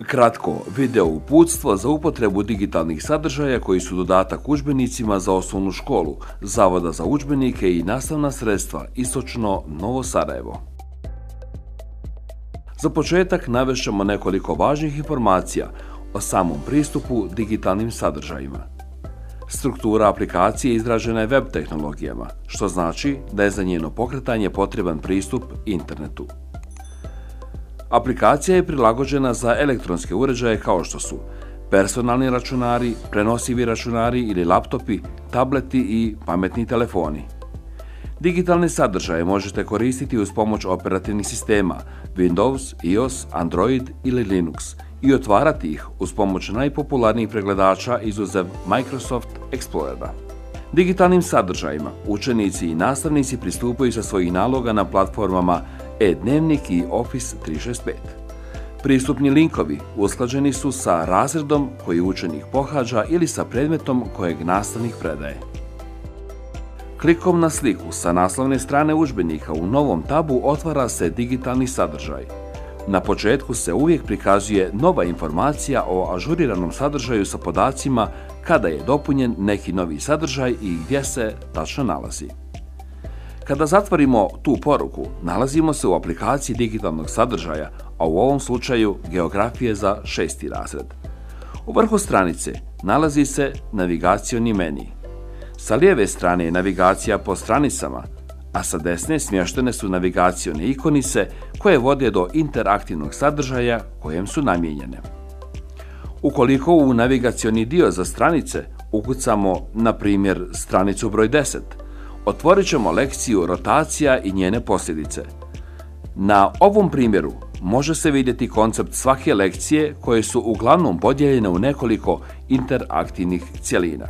Kratko video uputstvo za upotrebu digitalnih sadržaja koji su dodatak udžbenicima za osnovnu školu, Zavoda za udžbenike i nastavna sredstva Istočno Novo Sarajevo. Za početak navešćemo nekoliko važnih informacija o samom pristupu digitalnim sadržajima. Struktura aplikacije izražena je web tehnologijama, što znači da je za njeno pokretanje potreban pristup internetu. Aplikacija je prilagođena za elektronske uređaje kao što su personalni računari, prenosivi računari ili laptopi, tableti i pametni telefoni. Digitalne sadržaje možete koristiti uz pomoć operativnih sistema Windows, iOS, Android ili Linux i otvarati ih uz pomoć najpopularnijih pregledača izuzev Microsoft Explorera. Digitalnim sadržajima učenici i nastavnici pristupaju sa svojih naloga na platformama e-dnevnik i Office 365. Pristupni linkovi usklađeni su sa razredom koji učenik pohađa ili sa predmetom kojeg nastavnik predaje. Klikom na sliku sa naslovne strane udžbenika u novom tabu otvara se digitalni sadržaj. Na početku se uvijek prikazuje nova informacija o ažuriranom sadržaju sa podacima kada je dopunjen neki novi sadržaj i gdje se tačno nalazi. Kada zatvorimo tu poruku, nalazimo se u aplikaciji digitalnog sadržaja, a u ovom slučaju geografije za 6. razred. U vrhu stranice nalazi se navigacioni meni. Sa lijeve strane je navigacija po stranicama, a sa desne smještene su navigacione ikonice koje vode do interaktivnog sadržaja kojem su namijenjene. Ukoliko u navigacioni dio za stranice ukucamo, na primjer, stranicu broj 10, otvorit ćemo lekciju rotacija i njene posljedice. Na ovom primjeru može se vidjeti koncept svake lekcije koje su uglavnom podijeljene u nekoliko interaktivnih cjelina.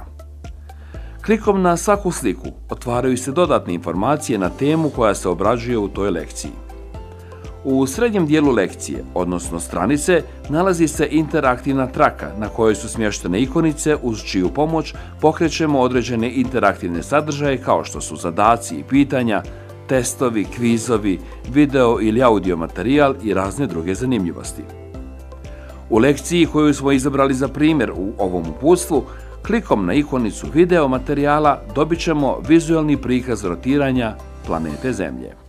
Klikom na svaku sliku otvaraju se dodatne informacije na temu koja se obrađuje u toj lekciji. U srednjem dijelu lekcije, odnosno stranice, nalazi se interaktivna traka na kojoj su smještene ikonice uz čiju pomoć pokrećemo određene interaktivne sadržaje kao što su zadaci i pitanja, testovi, kvizovi, video ili audio materijal i razne druge zanimljivosti. U lekciji koju smo izabrali za primjer u ovom uputstvu, klikom na ikonicu video materijala dobit ćemo vizualni prikaz rotiranja planete Zemlje.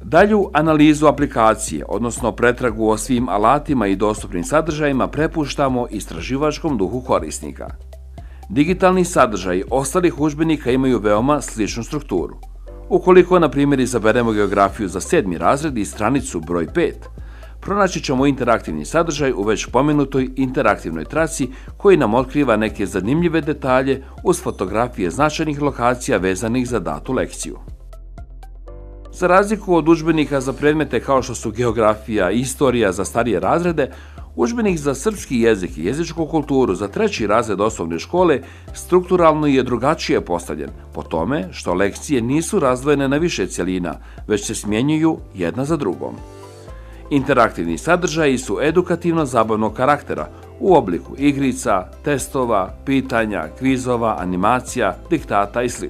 Dalju analizu aplikacije, odnosno pretragu o svim alatima i dostupnim sadržajima prepuštamo istraživačkom duhu korisnika. Digitalni sadržaji ostalih udžbenika imaju veoma sličnu strukturu. Ukoliko, na primjer, izaberemo geografiju za 7. razred i stranicu broj 5, pronaći ćemo interaktivni sadržaj u već pomenutoj interaktivnoj traci koji nam otkriva neke zanimljive detalje uz fotografije značajnih lokacija vezanih za datu lekciju. Za razliku od udžbenika za predmete kao što su geografija i istorija za starije razrede, udžbenik za srpski jezik i jezičku kulturu za 3. razred osnovne škole strukturalno je drugačije postavljen, po tome što lekcije nisu razdvojene na više cjelina, već se smjenjuju jedna za drugom. Interaktivni sadržaji su edukativno-zabavnog karaktera u obliku igrica, testova, pitanja, kvizova, animacija, diktata i sl.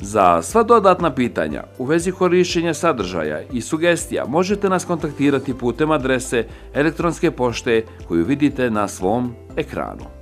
Za sva dodatna pitanja u vezi korištenja sadržaja i sugestija možete nas kontaktirati putem adrese elektronske pošte koju vidite na svom ekranu.